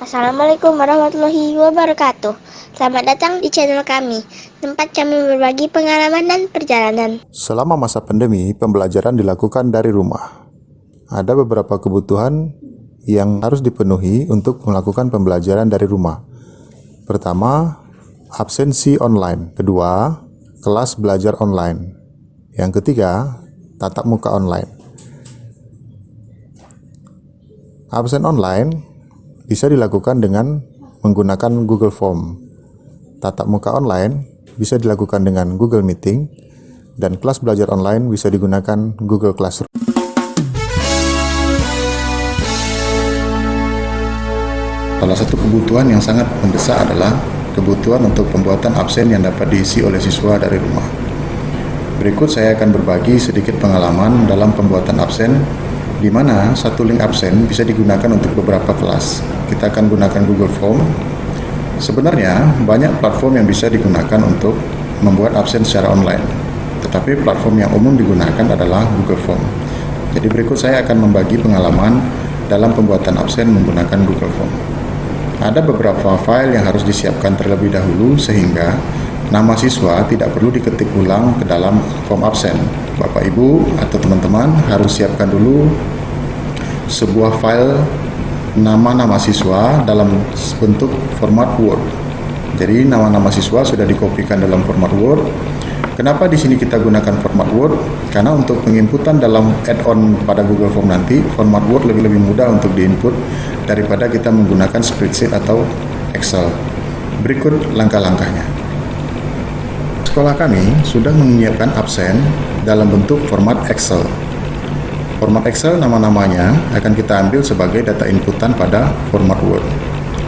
Assalamualaikum warahmatullahi wabarakatuh. Selamat datang di channel kami, tempat kami berbagi pengalaman dan perjalanan. Selama masa pandemi, pembelajaran dilakukan dari rumah. Ada beberapa kebutuhan yang harus dipenuhi untuk melakukan pembelajaran dari rumah. Pertama, absensi online. Kedua, kelas belajar online. Yang ketiga, tatap muka online. Absen online bisa dilakukan dengan menggunakan Google Form. Tatap muka online bisa dilakukan dengan Google Meeting, dan kelas belajar online bisa digunakan Google Classroom. Salah satu kebutuhan yang sangat mendesak adalah kebutuhan untuk pembuatan absen yang dapat diisi oleh siswa dari rumah. Berikut saya akan berbagi sedikit pengalaman dalam pembuatan absen, di mana satu link absen bisa digunakan untuk beberapa kelas. Kita akan gunakan Google Form. Sebenarnya banyak platform yang bisa digunakan untuk membuat absen secara online, tetapi platform yang umum digunakan adalah Google Form. Jadi berikut saya akan membagi pengalaman dalam pembuatan absen menggunakan Google Form. Ada beberapa file yang harus disiapkan terlebih dahulu sehingga nama siswa tidak perlu diketik ulang ke dalam form absen. Bapak Ibu atau teman-teman harus siapkan dulu sebuah file nama-nama siswa dalam bentuk format Word. Jadi nama-nama siswa sudah dikopikan dalam format Word. Kenapa di sini kita gunakan format Word? Karena untuk penginputan dalam add-on pada Google Form nanti, format Word lebih mudah untuk diinput daripada kita menggunakan spreadsheet atau Excel. Berikut langkah-langkahnya. Sekolah kami sudah menyiapkan absen dalam bentuk format Excel. Format Excel nama-namanya akan kita ambil sebagai data inputan pada format Word.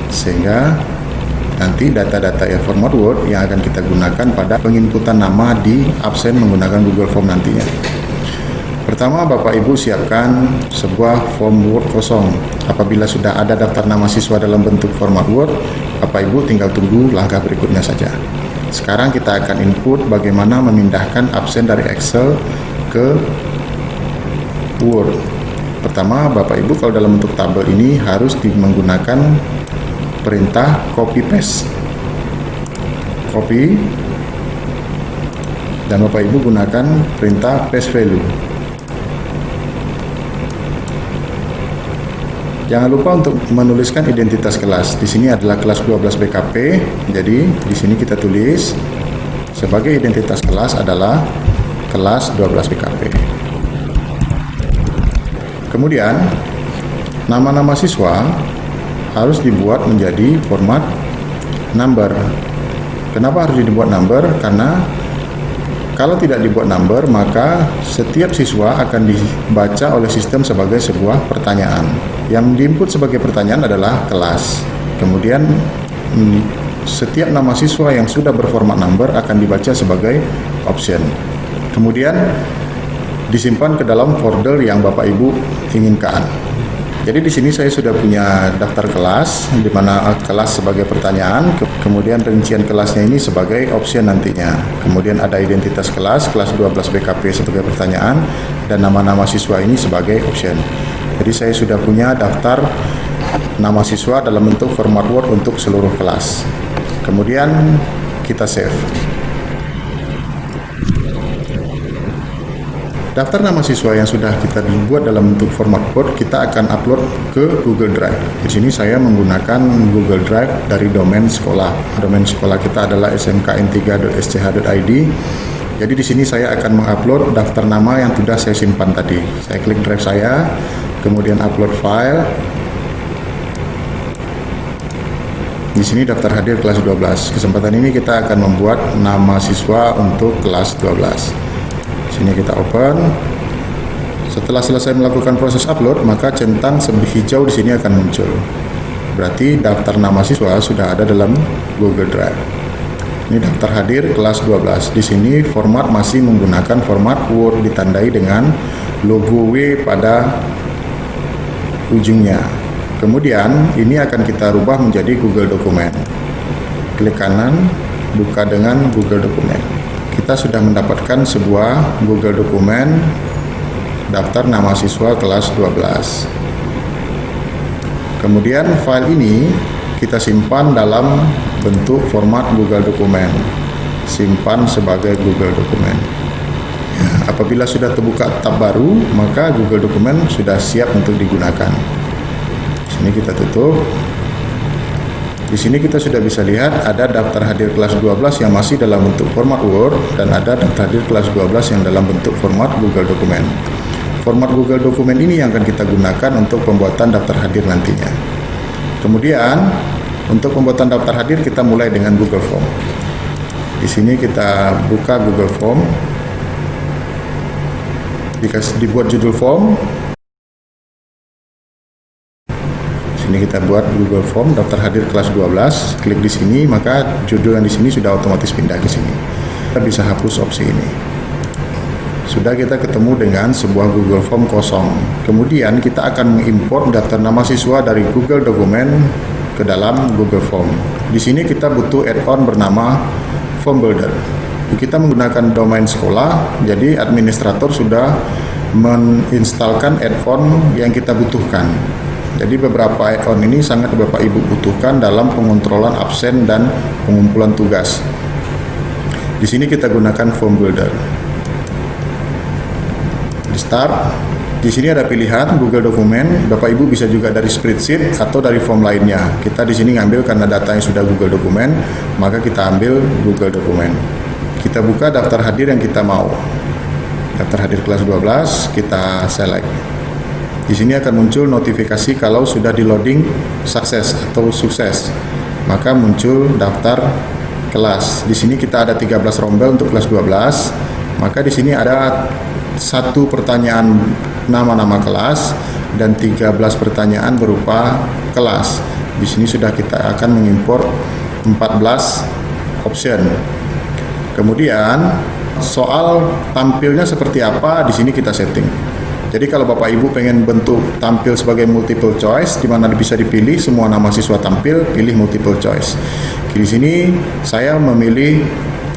Sehingga nanti data-data yang format Word yang akan kita gunakan pada penginputan nama di absen menggunakan Google Form nantinya. Pertama, Bapak Ibu siapkan sebuah form Word kosong. Apabila sudah ada daftar nama siswa dalam bentuk format Word, Bapak Ibu tinggal tunggu langkah berikutnya saja. Sekarang kita akan input bagaimana memindahkan absen dari Excel ke Word. Pertama, Bapak Ibu kalau dalam bentuk tabel ini harus menggunakan perintah copy paste. Copy, dan Bapak Ibu gunakan perintah paste value. Jangan lupa untuk menuliskan identitas kelas. Di sini adalah kelas 12 BKP. Jadi di sini kita tulis sebagai identitas kelas adalah kelas 12 BKP. Kemudian nama-nama siswa harus dibuat menjadi format number. Kenapa harus dibuat number? Karena kalau tidak dibuat number, maka setiap siswa akan dibaca oleh sistem sebagai sebuah pertanyaan. Yang diinput sebagai pertanyaan adalah kelas. Kemudian setiap nama siswa yang sudah berformat number akan dibaca sebagai option. Kemudian disimpan ke dalam folder yang Bapak Ibu inginkan. Jadi di sini saya sudah punya daftar kelas, di mana kelas sebagai pertanyaan, kemudian rincian kelasnya ini sebagai option nantinya. Kemudian ada identitas kelas 12 BKP sebagai pertanyaan, dan nama-nama siswa ini sebagai option. Jadi saya sudah punya daftar nama siswa dalam bentuk format Word untuk seluruh kelas. Kemudian kita save. Daftar nama siswa yang sudah kita buat dalam bentuk format Word kita akan upload ke Google Drive. Di sini saya menggunakan Google Drive dari domain sekolah. Domain sekolah kita adalah smkn3.sch.id. Jadi di sini saya akan mengupload daftar nama yang sudah saya simpan tadi. Saya klik drive saya, kemudian upload file. Di sini daftar hadir kelas 12. Kesempatan ini kita akan membuat nama siswa untuk kelas 12. Sini kita open. Setelah selesai melakukan proses upload, maka centang hijau di sini akan muncul. Berarti daftar nama siswa sudah ada dalam Google Drive. Ini daftar hadir kelas 12. Di sini format masih menggunakan format Word ditandai dengan logo W pada ujungnya. Kemudian ini akan kita rubah menjadi Google Dokumen. Klik kanan, buka dengan Google Dokumen. Kita sudah mendapatkan sebuah Google Dokumen daftar nama siswa kelas 12. Kemudian file ini kita simpan dalam bentuk format Google Dokumen. Simpan sebagai Google Dokumen. Ya, apabila sudah terbuka tab baru, maka Google Dokumen sudah siap untuk digunakan. Sini kita tutup. Di sini kita sudah bisa lihat ada daftar hadir kelas 12 yang masih dalam bentuk format Word dan ada daftar hadir kelas 12 yang dalam bentuk format Google Dokumen. Format Google Dokumen ini yang akan kita gunakan untuk pembuatan daftar hadir nantinya. Kemudian untuk pembuatan daftar hadir kita mulai dengan Google Form. Di sini kita buka Google Form. Dibuat judul form. Ini kita buat Google Form daftar hadir kelas 12. Klik di sini, maka judul yang di sini sudah otomatis pindah ke sini. Kita bisa hapus opsi ini. Sudah kita ketemu dengan sebuah Google Form kosong. Kemudian kita akan mengimport daftar nama siswa dari Google Dokumen ke dalam Google Form. Di sini kita butuh add-on bernama Form Builder. Kita menggunakan domain sekolah, jadi administrator sudah menginstalkan add-on yang kita butuhkan. Jadi beberapa add-on ini sangat Bapak Ibu butuhkan dalam pengontrolan absen dan pengumpulan tugas. Di sini kita gunakan Form Builder. Di start, di sini ada pilihan Google Dokumen. Bapak Ibu bisa juga dari spreadsheet atau dari form lainnya. Kita di sini ngambil karena datanya sudah Google Dokumen, maka kita ambil Google Dokumen. Kita buka daftar hadir yang kita mau. Daftar hadir kelas 12, kita select. Di sini akan muncul notifikasi kalau sudah di loading sukses atau sukses. Maka muncul daftar kelas. Di sini kita ada 13 rombel untuk kelas 12. Maka di sini ada 1 pertanyaan nama-nama kelas dan 13 pertanyaan berupa kelas. Di sini sudah kita akan mengimport 14 option. Kemudian soal tampilnya seperti apa di sini kita setting. Jadi kalau Bapak Ibu pengen bentuk tampil sebagai multiple choice, di mana bisa dipilih semua nama siswa tampil, pilih multiple choice. Di sini saya memilih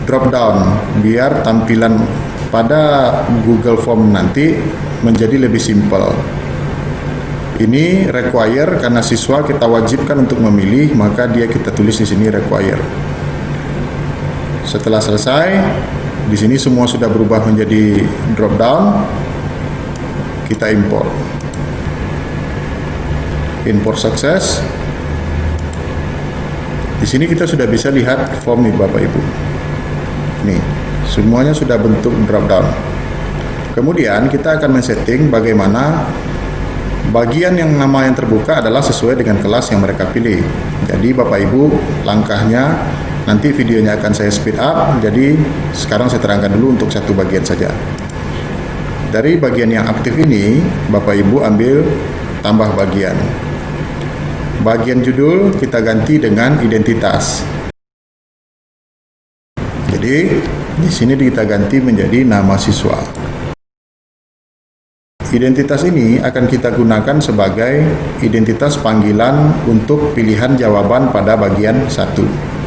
drop down biar tampilan pada Google Form nanti menjadi lebih simple. Ini require karena siswa kita wajibkan untuk memilih, maka dia kita tulis di sini require. Setelah selesai, di sini semua sudah berubah menjadi drop down. Kita import sukses. Di sini kita sudah bisa lihat form nih Bapak Ibu. Nih, semuanya sudah bentuk drop down. Kemudian kita akan men-setting bagaimana bagian yang nama yang terbuka adalah sesuai dengan kelas yang mereka pilih. Jadi Bapak Ibu, langkahnya nanti videonya akan saya speed up. Jadi sekarang saya terangkan dulu untuk satu bagian saja. Dari bagian yang aktif ini, Bapak Ibu ambil tambah bagian. Bagian judul kita ganti dengan identitas. Jadi di sini kita ganti menjadi nama siswa. Identitas ini akan kita gunakan sebagai identitas panggilan untuk pilihan jawaban pada bagian 1.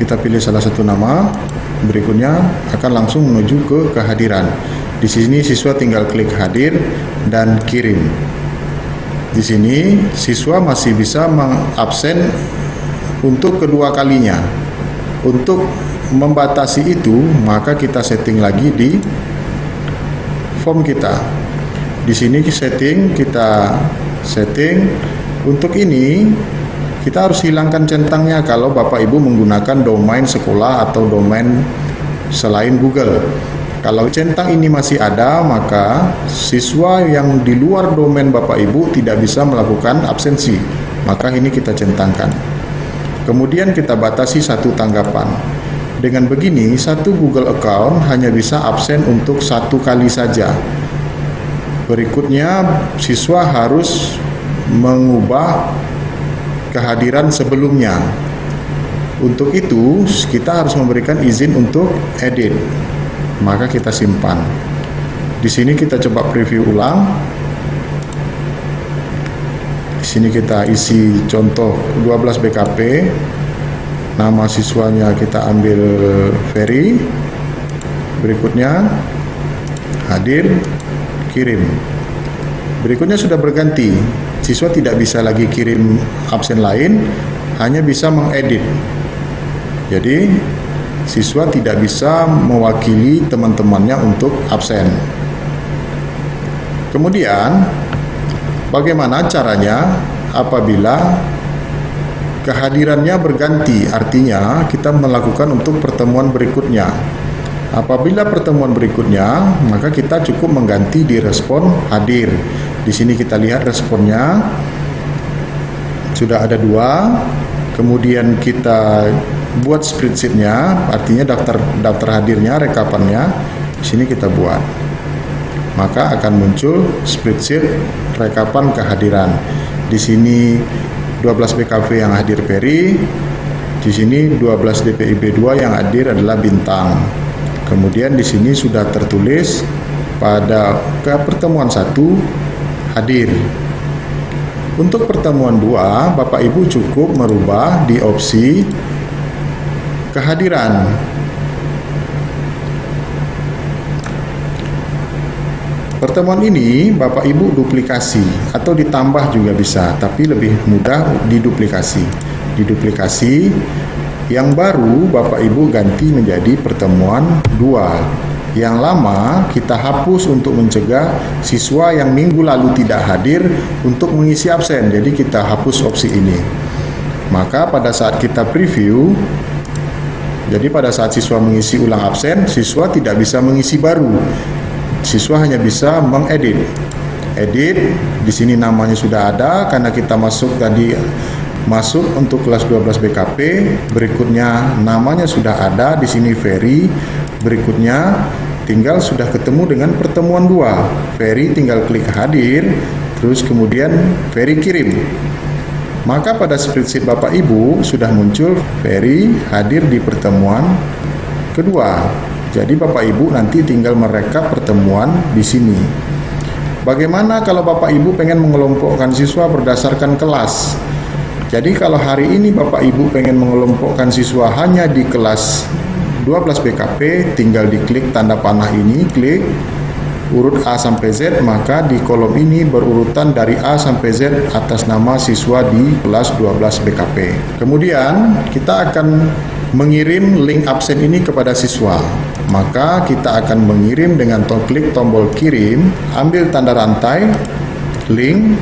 Kita pilih salah satu nama, berikutnya akan langsung menuju ke kehadiran. Di sini siswa tinggal klik hadir dan kirim. Di sini siswa masih bisa mengabsen untuk kedua kalinya. Untuk membatasi itu, maka kita setting lagi di form kita. Di sini kita setting untuk ini. Kita harus hilangkan centangnya kalau Bapak Ibu menggunakan domain sekolah atau domain selain Google. Kalau centang ini masih ada, maka siswa yang di luar domain Bapak Ibu tidak bisa melakukan absensi. Maka ini kita centangkan. Kemudian kita batasi satu tanggapan. Dengan begini, satu Google account hanya bisa absen untuk satu kali saja. Berikutnya, siswa harus mengubah kehadiran sebelumnya. Untuk itu, kita harus memberikan izin untuk edit. Maka kita simpan. Di sini kita coba preview ulang. Di sini kita isi contoh 12 BKP. Nama siswanya kita ambil Ferry. Berikutnya hadir, kirim. Berikutnya sudah berganti. Siswa tidak bisa lagi kirim absen lain, hanya bisa mengedit. Jadi, siswa tidak bisa mewakili teman-temannya untuk absen. Kemudian, bagaimana caranya apabila kehadirannya berganti? Artinya, kita melakukan untuk pertemuan berikutnya. Apabila pertemuan berikutnya, maka kita cukup mengganti di respon hadir. Di sini kita lihat responnya sudah ada 2. Kemudian kita buat spreadsheet-nya, artinya daftar hadirnya, rekapannya. Di sini kita buat. Maka akan muncul spreadsheet rekapan kehadiran. Di sini 12 BKV yang hadir Ferry. Di sini 12 DPIB 2 yang hadir adalah Bintang. Kemudian di sini sudah tertulis pada pertemuan 1 hadir. Untuk pertemuan 2, Bapak Ibu cukup merubah di opsi kehadiran. Pertemuan ini Bapak Ibu duplikasi atau ditambah juga bisa, tapi lebih mudah diduplikasi. Diduplikasi, yang baru Bapak Ibu ganti menjadi pertemuan 2. Yang lama kita hapus untuk mencegah siswa yang minggu lalu tidak hadir untuk mengisi absen. Jadi kita hapus opsi ini. Maka pada saat kita preview, jadi pada saat siswa mengisi ulang absen, siswa tidak bisa mengisi baru. Siswa hanya bisa mengedit. Edit, di sini namanya sudah ada karena kita masuk untuk kelas 12 BKP. Berikutnya namanya sudah ada di sini Ferry. Berikutnya tinggal sudah ketemu dengan pertemuan 2. Ferry tinggal klik hadir, terus kemudian Ferry kirim. Maka pada spreadsheet Bapak Ibu sudah muncul Ferry hadir di pertemuan kedua. Jadi Bapak Ibu nanti tinggal merekap pertemuan di sini. Bagaimana kalau Bapak Ibu pengen mengelompokkan siswa berdasarkan kelas? Jadi kalau hari ini Bapak Ibu pengen mengelompokkan siswa hanya di kelas 12 BKP, tinggal diklik tanda panah ini, klik urut A sampai Z, maka di kolom ini berurutan dari A sampai Z atas nama siswa di kelas 12 BKP. Kemudian kita akan mengirim link absen ini kepada siswa. Maka kita akan mengirim dengan klik tombol kirim, ambil tanda rantai, link,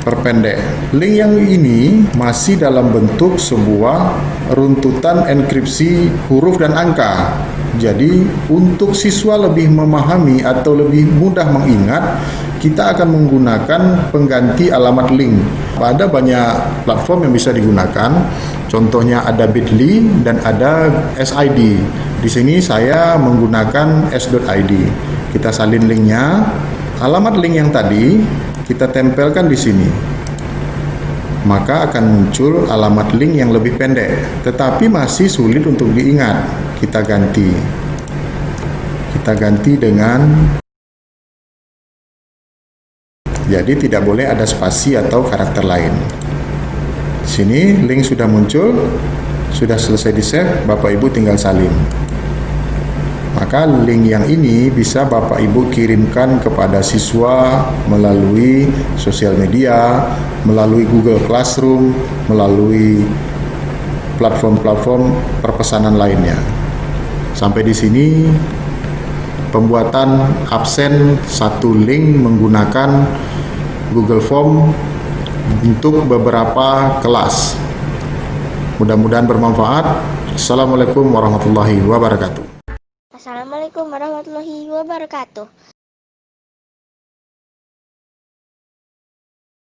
perpendek. Link yang ini masih dalam bentuk sebuah runtutan enkripsi huruf dan angka. Jadi untuk siswa lebih memahami atau lebih mudah mengingat, kita akan menggunakan pengganti alamat link. Ada banyak platform yang bisa digunakan. Contohnya ada Bitly dan ada SID. Di sini saya menggunakan s.id. Kita salin linknya. Alamat link yang tadi kita tempelkan di sini, maka akan muncul alamat link yang lebih pendek, tetapi masih sulit untuk diingat. Kita ganti dengan, jadi tidak boleh ada spasi atau karakter lain. Di sini link sudah muncul, Sudah selesai di-save, Bapak Ibu tinggal salin. Maka link yang ini bisa Bapak Ibu kirimkan kepada siswa melalui sosial media, melalui Google Classroom, melalui platform-platform perpesanan lainnya. Sampai di sini pembuatan absen satu link menggunakan Google Form untuk beberapa kelas. Mudah-mudahan bermanfaat. Assalamualaikum warahmatullahi wabarakatuh. Assalamualaikum warahmatullahi wabarakatuh.